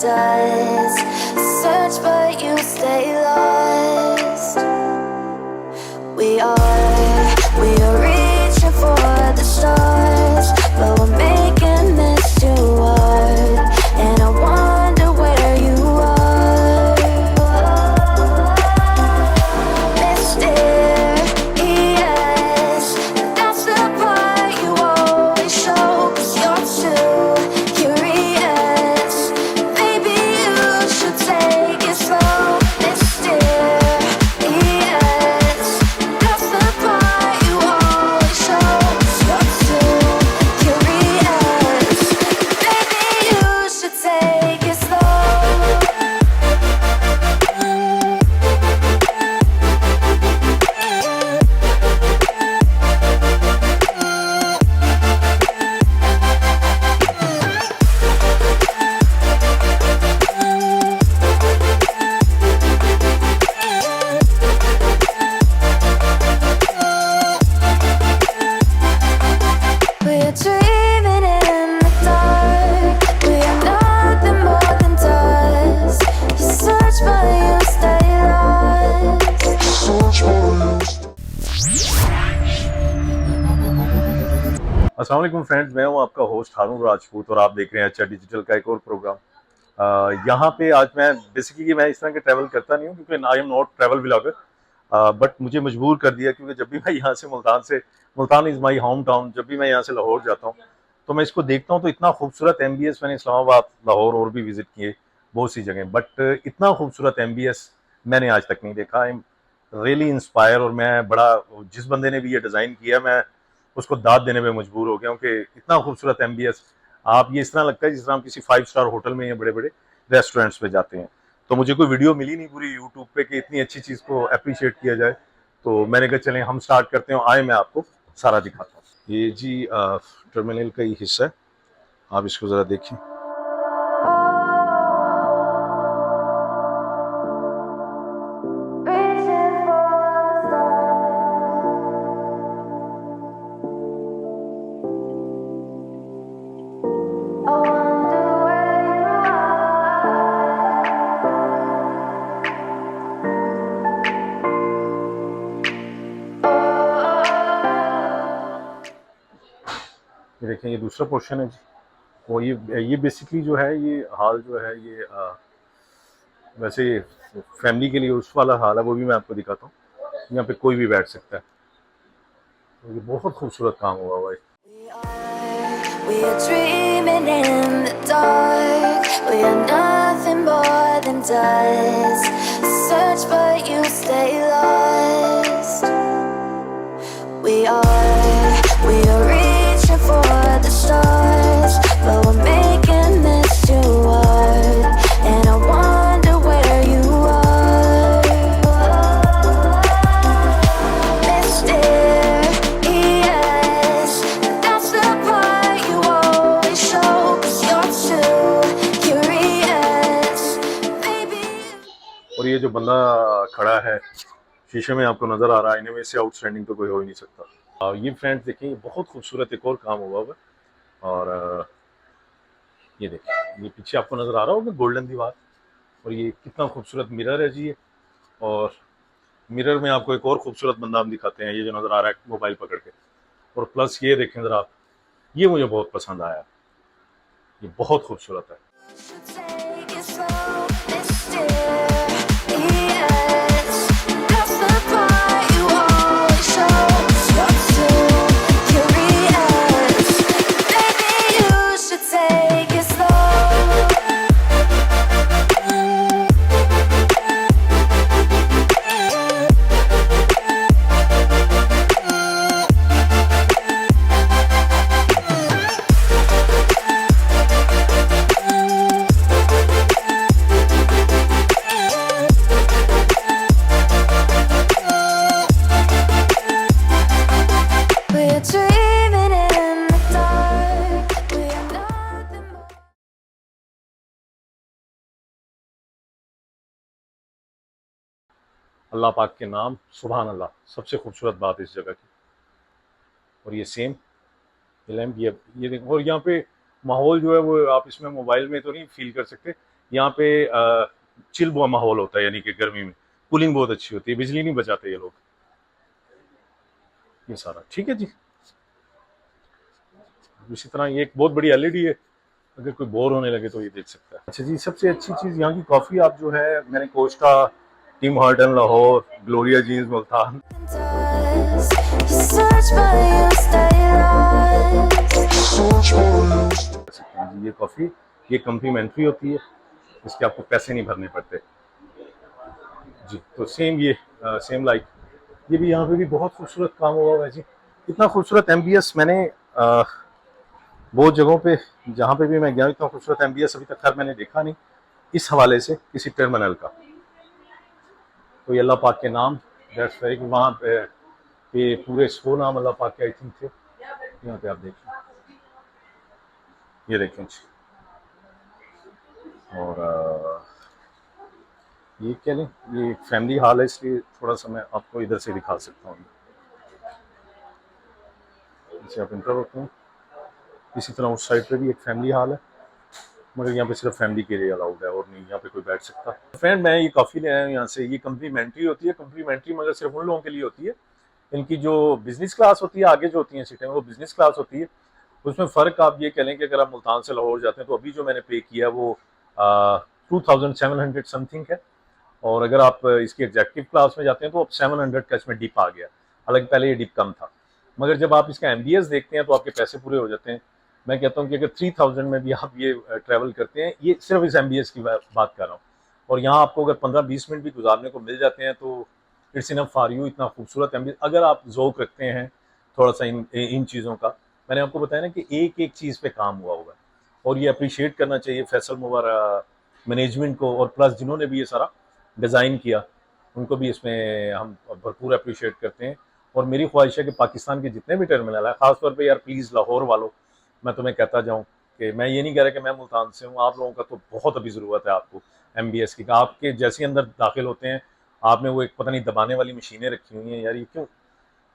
does. Search but you stay lost. We are reaching for the stars, but we're making this too hard. And I wonder where you are, mysterious. That's the part you always show, 'cause you're too curious. Maybe you should take it slow, mysterious. That's the part you always show, 'cause you're too curious. Maybe you should take it slow. We're dreaming in the dark. We are nothing more than dust. You search but you stay lost. अस्सलाम वालेकुम friends, मैं हूं आपका host हारून राजपूत और आप देख रहे हैं अच्छा डिजिटल का एक और प्रोग्राम। यहाँ पे आज मैं बेसिकली मैं इस तरह के ट्रैवल करता नहीं हूँ क्योंकि I am not travel vlogger, but मुझे मजबूर कर दिया क्योंकि जब भी मैं यहाँ से Multan is my home town, जब भी मैं यहाँ से लाहौर जाता हूँ तो मैं इसको देखता हूँ तो इतना खूबसूरत MBS, मैंने इस्लामाबाद, लाहौर और भी विजिट किए बहुत सी जगह, बट इतना खूबसूरत MBS मैंने आज तक नहीं देखा। आई एम रियली इंस्पायर और मैं बड़ा, जिस बंदे ने भी ये डिज़ाइन किया मैं उसको दाद देने में मजबूर हो गया हूँ कि इतना खूबसूरत MBS आप, ये इस तरह लगता है जिस तरह हम किसी 5 स्टार होटल में या बड़े बड़े रेस्टोरेंट्स पे जाते हैं। तो मुझे कोई वीडियो मिली नहीं पूरी यूट्यूब पे कि इतनी अच्छी चीज़ को अप्रिशिएट किया जाए, तो मैंने कहा चलें हम स्टार्ट करते हैं। आए मैं आपको सारा दिखाता हूँ। ये जी टर्मिनल का ही हिस्सा है, आप इसको ज़रा देखिए। Reaching for the stars. I wonder where you are. ये देखें, ये दूसरा पोर्शन है जी। वो ये बेसिकली जो है, ये हाल जो है ये वैसे फैमिली के लिए उस वाला हाल है, वो भी मैं आपको दिखाता हूँ। यहाँ पे कोई भी बैठ सकता है। तो ये बहुत खूबसूरत काम हुआ है। We are dreaming in the dark. We are nothing more than dust. Search but you stay lost. We are reaching for the stars, but we're making this too hard. And I wonder where you are, mysterious. That's the part you always show, 'cause you're too curious. Maybe और ये जो बंदा खड़ा है शीशे में आपको नजर आ रहा है, इनमें से आउटस्टैंडिंग तो कोई हो ही नहीं सकता। ये फ्रेंड्स देखिए, ये बहुत खूबसूरत एक और काम हुआ है। और ये देखिए, ये पीछे आपको नजर आ रहा होगा गोल्डन दीवार, और ये कितना खूबसूरत मिरर है जी ये। और मिरर में आपको एक और खूबसूरत बंदा हम दिखाते हैं, ये जो नजर आ रहा है मोबाइल पकड़ के। और प्लस ये देखें जरा आप, ये मुझे बहुत पसंद आया, ये बहुत खूबसूरत है। should take it slow, mysterious. That's the part you always show, 'cause you're too curious. Maybe you should take it slow. We're dreaming in the dark. We are nothing more. अल्लाह पाक के नाम, सुभान अल्लाह, सबसे खूबसूरत बात इस जगह की। और ये सेम ये लैम्प, ये देखो, और यहाँ पे माहौल जो है वो आप इसमें मोबाइल में तो नहीं फील कर सकते। यहाँ पे चिल वो माहौल होता है, यानी कि गर्मी में कूलिंग बहुत अच्छी होती है, बिजली नहीं बचाते ये लोग। ये सारा ठीक है जी। इसी तरह ये एक बहुत बड़ी एलईडी है, अगर कोई बोर होने लगे तो ये देख सकता है। अच्छा जी, सबसे अच्छी चीज़ यहाँ की कॉफ़ी आप जो है, मैंने Costa, Tim Horton Lahore, Gloria Jeans Multan, does. You search but you stay lost. ये कॉफ़ी ये कम्प्लीमेंट्री होती है, इसके आपको पैसे नहीं भरने पड़ते जी। तो सेम ये सेम लाइक ये भी यहाँ पे भी बहुत खूबसूरत काम हुआ हुआ है जी। इतना खूबसूरत एमबीएस मैंने बहुत जगहों पे जहाँ पे भी मैं गया, इतना खूबसूरत एमबीएस अभी तक खैर मैंने देखा नहीं इस हवाले से किसी टर्मिनल का। तो ये अल्लाह पाक के नाम, दैट्स वेरी, वहाँ पे पूरे 100 नाम अल्लाह पाक के आई थिंक थे। यहाँ पे आप देखें, ये देखें जी। और ये कह लें ये एक फैमिली हॉल है, इसलिए थोड़ा सा मैं आपको इधर से दिखा सकता हूँ। इसे आप इंटर होते हैं। इसी तरह उस साइड पे भी एक फैमिली हॉल है, मगर यहाँ पे सिर्फ फैमिली के लिए अलाउड है और नहीं यहाँ पे कोई बैठ सकता। फ्रेंड मैं ये कॉफ़ी ले आया हूँ यहाँ से, ये कम्प्लीमेंट्री होती है। कम्प्लीमेंट्री मगर सिर्फ उन लोगों के लिए होती है, इनकी जो बिजनेस क्लास होती है, आगे जो होती हैं सीटें वो बिजनेस क्लास होती है। उसमें फ़र्क आप ये कह लें कि अगर आप मुल्तान से लाहौर जाते हैं तो अभी जो मैंने पे किया वो 2700 समथिंग है, और अगर आप इसकी एग्जेक्टिव क्लास में जाते हैं तो अब 700 का इसमें डिप आ गया। हालांकि पहले ये डिप कम था, मगर जब आप इसका एमबीएस देखते हैं तो आपके पैसे पूरे हो जाते हैं। मैं कहता हूँ कि अगर 3000 में भी आप ये ट्रैवल करते हैं, ये सिर्फ इस एमबीएस की बात कर रहा हूँ, और यहाँ आपको अगर 15-20 मिनट भी गुजारने को मिल जाते हैं तो इट्स इनफ फॉर यू। इतना खूबसूरत एमबीएस, अगर आप ज़ौक़ रखते हैं थोड़ा सा इन चीज़ों का। मैंने आपको बताया ना कि एक एक चीज़ पे काम हुआ होगा, और ये अप्रिशिएट करना चाहिए फैसल मोवर मैनेजमेंट को, और प्लस जिन्होंने भी ये सारा डिज़ाइन किया उनको भी इसमें हम भरपूर अप्रिशिएट करते हैं। और मेरी ख्वाहिश है कि पाकिस्तान के जितने भी टर्मिनल है, ख़ासतौर पे यार प्लीज़ लाहौर वालों, मैं तुम्हें कहता जाऊँ कि मैं ये नहीं कह रहा कि मैं मुल्तान से हूँ, आप लोगों का तो बहुत अभी ज़रूरत है आपको एमबीएस की। आपके जैसे अंदर दाखिल होते हैं आपने वो एक पता नहीं दबाने वाली मशीनें रखी हुई हैं यार, ये क्यों,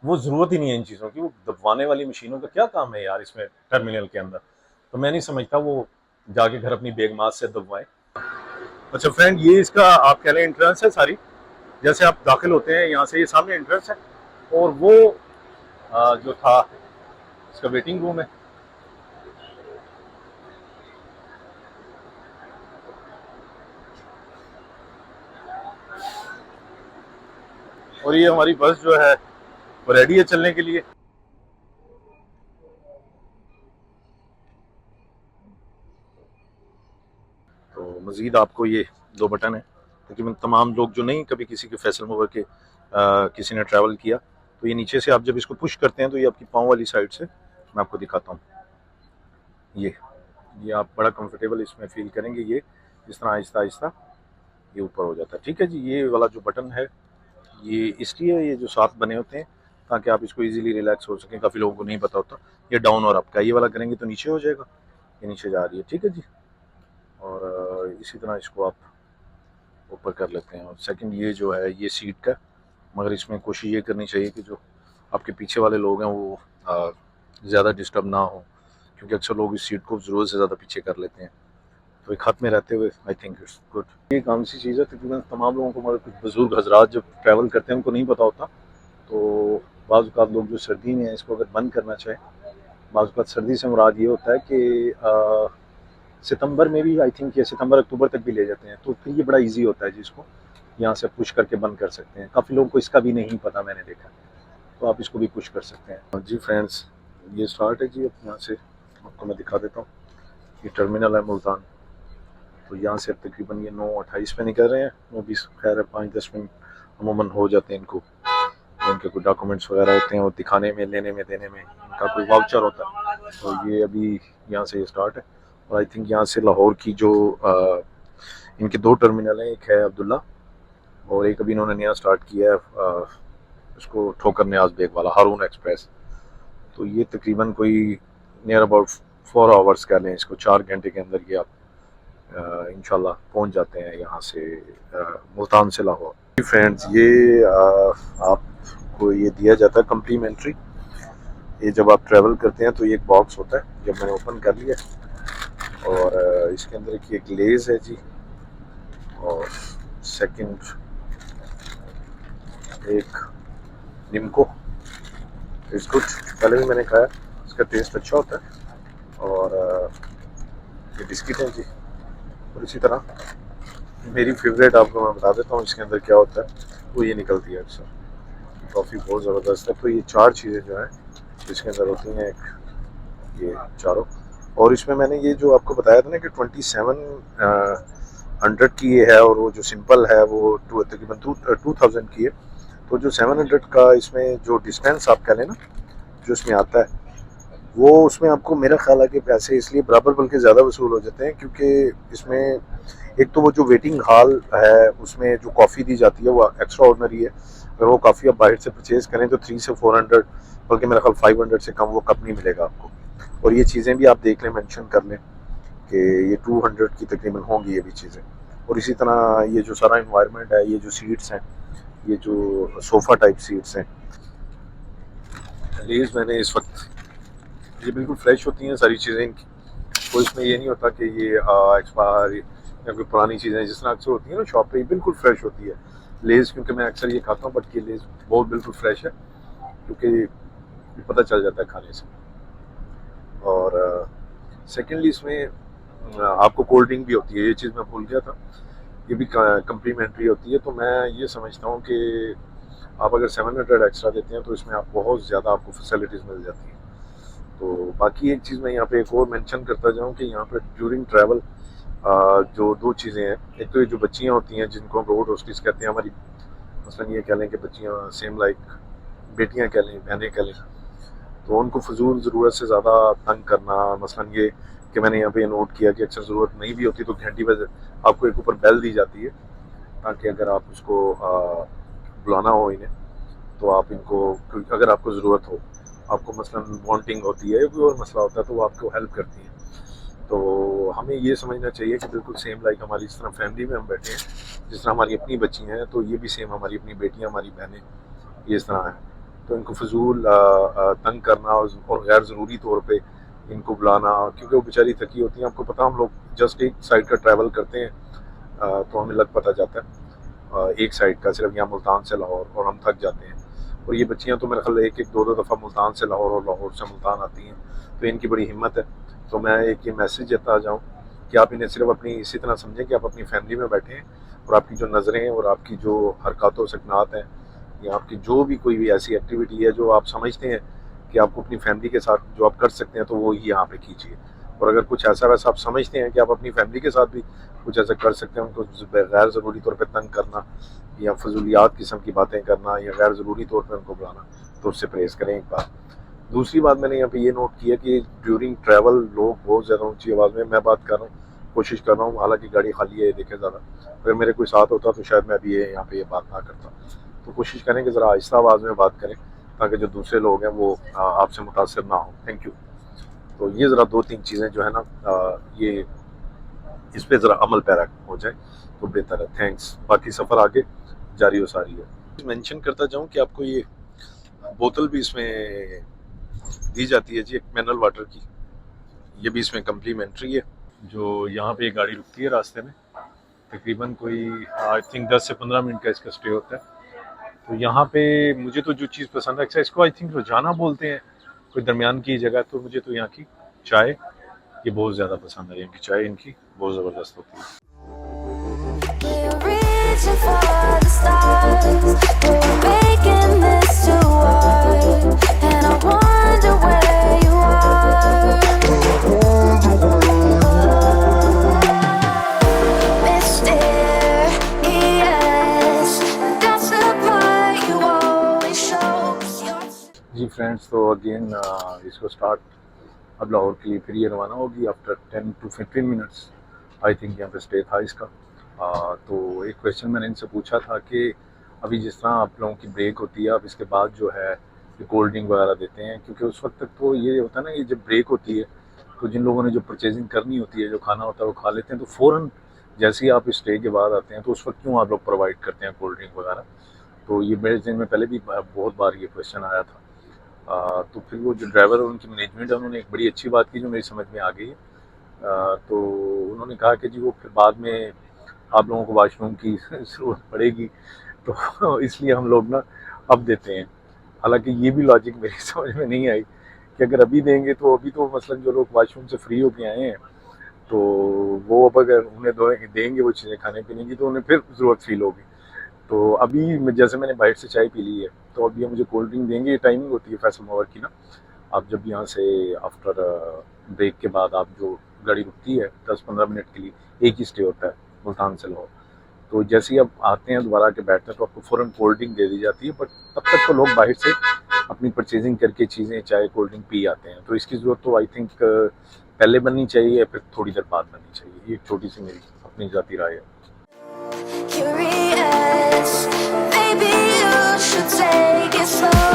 वो ज़रूरत ही नहीं है इन चीज़ों की। वो दबाने वाली मशीनों का क्या काम है यार इसमें टर्मिनल के अंदर, तो मैं नहीं समझता वो जाके घर अपनी बेगमात से दबवाएं। अच्छा फ्रेंड, ये इसका आप कह लें एंट्रेंस है सारी, जैसे आप दाखिल होते हैं यहाँ से, ये सामने एंट्रेंस है, और वो जो था इसका वेटिंग रूम है। और ये हमारी बस जो है वो रेडी है चलने के लिए। तो मज़ीद आपको ये 2 बटन है, तकरीबन तमाम लोग जो नहीं कभी किसी के फैसल मूवर के किसी ने ट्रैवल किया, तो ये नीचे से आप जब इसको पुश करते हैं तो ये आपकी पाँव वाली साइड से, मैं आपको दिखाता हूँ, ये आप बड़ा कंफर्टेबल इसमें फील करेंगे। ये इस तरह आहिस्ता आहिस्ता ये ऊपर हो जाता है। ठीक है जी। ये वाला जो बटन है ये इसलिए ये जो साथ बने होते हैं ताकि आप इसको इजीली रिलैक्स हो सकें, काफ़ी लोगों को नहीं पता होता। ये डाउन और अप का, ये वाला करेंगे तो नीचे हो जाएगा, ये नीचे जा रही है। ठीक है जी। और इसी तरह इसको आप ऊपर कर लेते हैं। और सेकंड ये जो है ये सीट का, मगर इसमें कोशिश ये करनी चाहिए कि जो आपके पीछे वाले लोग हैं वो ज़्यादा डिस्टर्ब ना हो, क्योंकि अक्सर लोग इस सीट को ज़रूरत से ज़्यादा पीछे कर लेते हैं। तो एक हाथ में रहते हुए आई थिंक इट्स गुड। ये काम सी चीज़ है, तकरीबन तमाम लोगों को, मगर कुछ बुजुर्ग हजरात जब ट्रैवल करते हैं उनको नहीं पता होता, तो बाज़ औक़ात लोग जो सर्दी में है इसको अगर बंद करना चाहें, बाज़ औक़ात सर्दी से मुराद ये होता है कि सितंबर में भी आई थिंक, या सितंबर अक्टूबर तक भी ले जाते हैं, तो फिर ये बड़ा इजी होता है जिसको यहाँ से पुश करके बंद कर सकते हैं। काफ़ी लोगों को इसका भी नहीं पता, मैंने देखा, तो आप इसको भी पुश कर सकते हैं जी। फ्रेंड्स ये स्टार्ट है जी, अब यहाँ से आपको मैं दिखा देता हूँ। ये टर्मिनल है मुल्तान, तो यहाँ से तकरीबन ये 9:28 पे निकल रहे हैं, 9:20 खैर है, 5-10 मिनट अमूमन हो जाते हैं इनको। इनके कोई डॉक्यूमेंट्स वगैरह होते हैं, वो दिखाने में, लेने में, देने में, इनका कोई वाउचर होता है। तो ये अभी यहाँ से ये स्टार्ट है, और आई थिंक यहाँ से लाहौर की जो इनके 2 टर्मिनल हैं, एक है अब्दुल्ला और एक अभी इन्होंने नया स्टार्ट किया है उसको ठोकर न्याज बेग वाला, हारून एक्सप्रेस। तो ये तकरीबन कोई नियर अबाउट 4 आवर्स कह लें इसको, 4 घंटे के अंदर ये आप इंशाल्लाह पहुंच जाते हैं यहाँ से मुल्तान से लाहौर। फ्रेंड्स ये आपको ये दिया जाता है कम्प्लीमेंट्री। ये जब आप ट्रैवल करते हैं तो ये एक बॉक्स होता है, जब मैंने ओपन कर लिया और इसके अंदर एक ये ग्लेज है जी, और सेकंड एक निम्को इट्स गुड। पहले भी मैंने खाया, इसका टेस्ट अच्छा होता है। और ये बिस्किट है जी। और इसी तरह मेरी फेवरेट आपको मैं बता देता हूँ इसके अंदर क्या होता है, वो ये निकलती है अक्सर। टॉफ़ी बहुत ज़बरदस्त है। तो ये 4 चीज़ें जो हैं इसके अंदर होती हैं, एक ये चारों। और इसमें मैंने ये जो आपको बताया था ना कि 2700 की ये है, और वो जो सिंपल है वो तकरीबन 2000 की है। तो जो 700 का इसमें जो डिस्टेंस आप कह लें ना, जो इसमें आता है, वो उसमें आपको मेरा ख्याल है कि पैसे इसलिए बराबर बल्कि ज़्यादा वसूल हो जाते हैं, क्योंकि इसमें एक तो वो जो वेटिंग हॉल है उसमें जो कॉफ़ी दी जाती है वो एक्स्ट्रा ऑर्डनरी है। अगर वो कॉफ़ी आप बाहर से परचेज़ करें तो 300 से 400, बल्कि मेरा ख्याल 500 से कम वो कप नहीं मिलेगा आपको। और ये चीज़ें भी आप देख लें, मेंशन कर लें कि ये 200 की तकरीबन होंगी ये भी चीज़ें। और इसी तरह ये जो सारा इन्वायरमेंट है, ये जो सीट्स हैं, ये जो सोफ़ा टाइप सीट्स हैं, लेज़ मैंने इस वक्त, ये बिल्कुल फ्रेश होती हैं सारी चीज़ें इनकी। तो इसमें ये नहीं होता कि ये एक्सपायर या कोई पुरानी चीज़ें जिस तरह अक्सर होती हैं ना शॉप पे, बिल्कुल फ्रेश होती है लेज़। क्योंकि मैं अक्सर ये खाता हूँ, बट ये लेज़ बहुत बिल्कुल फ्रेश है, क्योंकि पता चल जाता है खाने से। और सेकेंडली इसमें आपको कोल्ड ड्रिंक भी होती है, ये चीज़ मैं भूल गया था, ये भी कम्प्लीमेंट्री होती है। तो मैं ये समझता हूँ कि आप अगर 700 एक्स्ट्रा देते हैं तो इसमें आप बहुत ज़्यादा आपको फैसिलिटीज़ मिल जाती हैं। तो बाकी एक चीज़ मैं यहाँ पे एक और मेंशन करता जाऊँ कि यहाँ पे ड्यूरिंग ट्रैवल जो 2 चीज़ें हैं, एक तो ये जो बच्चियाँ होती हैं जिनको हम रोड होस्टिस कहते हैं, हमारी मसलन ये कह लें कि बच्चियाँ सेम लाइक बेटियाँ कह लें, बहनें कह लें, तो उनको फजूल ज़रूरत से ज़्यादा तंग करना, मसलन ये कि मैंने यहाँ पे नोट किया कि अक्सर ज़रूरत नहीं भी होती तो घंटी पर आपको एक ऊपर बेल दी जाती है, ताकि अगर आप उसको बुलाना हो इन्हें तो आप इनको, अगर आपको ज़रूरत हो, आपको मसलन वांटिंग होती है, कोई और मसला होता है, तो वो आपको हेल्प करती है। तो हमें ये समझना चाहिए कि बिल्कुल सेम लाइक हमारी जिस तरह फैमिली में हम बैठे हैं, जिस तरह हमारी अपनी बच्ची हैं, तो ये भी सेम हमारी अपनी बेटियां, हमारी बहनें ये इस तरह हैं। तो इनको फजूल तंग करना और गैर ज़रूरी तौर पे इनको बुलाना, क्योंकि वो बेचारी थकी होती हैं। आपको पता, हम लोग जस्ट एक साइड का ट्रैवल करते हैं तो हमें लग पता जाता है एक साइड का, सिर्फ यहाँ मुल्तान से लाहौर, और हम थक जाते हैं। और ये बच्चियाँ तो मेरे ख्याल एक दो दफ़ा मुल्तान से लाहौर और लाहौर से मुल्तान आती हैं, तो इनकी बड़ी हिम्मत है। तो मैं एक ये मैसेज देता जाऊँ कि आप इन्हें सिर्फ अपनी इसी तरह समझें कि आप अपनी फैमिली में बैठे हैं, और आपकी जो नज़रें और आपकी जो हरकत व सकनात हैं, या आपकी जो भी कोई भी ऐसी एक्टिविटी है जो आप समझते हैं कि आपको अपनी फैमिली के साथ जो आप कर सकते हैं, तो वो ही यहाँ पे कीजिए। और अगर कुछ ऐसा वैसा आप समझते हैं कि आप अपनी फैमिली के साथ भी कुछ ऐसा कर सकते हैं, उनको गैर ज़रूरी तौर पे तंग करना या फजूलियात किस्म की बातें करना या गैर ज़रूरी तौर पे उनको बुलाना, तो उससे परहेज़ करें एक बार। दूसरी बात मैंने यहाँ पे ये नोट किया कि ड्यूरिंग ट्रैवल लोग बहुत ज़्यादा ऊंची आवाज़ में, मैं बात कर रहा हूँ, कोशिश कर रहा हूँ, हालांकि गाड़ी खाली है देखे ज़्यादा, अगर मेरे कोई साथ होता तो शायद मैं भी यहाँ पे ये बात ना करता। तो कोशिश करें कि ज़रा आहिस्ता आवाज़ में बात करें, ताकि जो दूसरे लोग हैं वो आपसे मुतासर ना हो। Thank you. तो ये ज़रा 2-3 चीज़ें जो है ना, ये इस पर ज़रा अमल पैरा हो जाए तो बेहतर है। थैंक्स। बाकी सफ़र आगे जारी व सारी है। मेंशन करता जाऊँ कि आपको ये बोतल भी इसमें दी जाती है जी, एक मिनरल वाटर की, ये भी इसमें कम्प्लीमेंट्री है। जो यहाँ पे गाड़ी रुकती है रास्ते में, तकरीबन कोई आई थिंक 10 से 15 मिनट का इसका स्टे होता है। तो यहाँ पे मुझे तो जो चीज़ पसंद है, अच्छा इसको आई थिंक रोजाना बोलते हैं, कोई दरमियान की जगह, तो मुझे तो यहाँ की चाय ये बहुत ज़्यादा पसंद है। यहाँ की चाय इनकी बहुत ज़बरदस्त होती है। We're reaching for the stars. We're making this too hard, and I wonder where you are. Mysterious, that's the part you always show. 'Cause you're जी फ्रेंड्स, तो अगेन इसको स्टार्ट अब लाहौर के लिए फिर ये रवाना होगी after 10 to 15 minutes I think यहाँ पे स्टे था इसका। तो एक क्वेश्चन मैंने इनसे पूछा था कि अभी जिस तरह आप लोगों की ब्रेक होती है, अब इसके बाद जो है ये कोल्ड ड्रिंक वगैरह देते हैं, क्योंकि उस वक्त तक तो ये होता है ना, ये जब ब्रेक होती है तो जिन लोगों ने जो परचेजिंग करनी होती है, जो खाना होता है वो खा लेते हैं, तो फ़ौरन जैसे ही आप इस स्टे के बाद आते हैं तो उस वक्त क्यों आप लोग प्रोवाइड करते हैं कोल्ड ड्रिंक वगैरह। तो ये मेरे जहन में पहले भी बहुत बार ये क्वेश्चन आया था। तो फिर वो जो ड्राइवर और उनकी मैनेजमेंट है, उन्होंने एक बड़ी अच्छी बात की जो मेरी समझ में आ गई है तो उन्होंने कहा कि जी वो फिर बाद में आप लोगों को वॉशरूम की ज़रूरत पड़ेगी, तो इसलिए हम लोग ना अब देते हैं। हालांकि ये भी लॉजिक मेरी समझ में नहीं आई कि अगर अभी देंगे तो अभी तो मसलन जो लोग वॉशरूम से फ्री होके आए हैं तो वो अब अगर उन्हें देंगे वो चीज़ें खाने पीने की तो उन्हें फिर ज़रूरत फील होगी। तो अभी जैसे मैंने बाहर से चाय पी ली है तो अब ये मुझे कोल्ड ड्रिंक देंगे। ये टाइमिंग होती है फैसल मोवर की ना, आप जब यहाँ से आफ्टर ब्रेक के बाद आप जो गाड़ी रुकती है 10-15 मिनट के लिए, एक ही स्टे होता है मुल्तान से लाहौर, तो जैसे ही आप आते हैं दोबारा के बैठते हैं तो आपको फ़ौरन कोल्ड ड्रिंक दे दी जाती है। बट तब तक तो लोग बाहर से अपनी परचेजिंग करके चीज़ें चाय कोल्ड ड्रिंक पी आते हैं, तो इसकी ज़रूरत तो आई थिंक पहले बननी चाहिए या फिर थोड़ी देर बाद बननी चाहिए। ये एक छोटी सी मेरी अपनी ज़ाती राय है। Curious, maybe you should take it slow.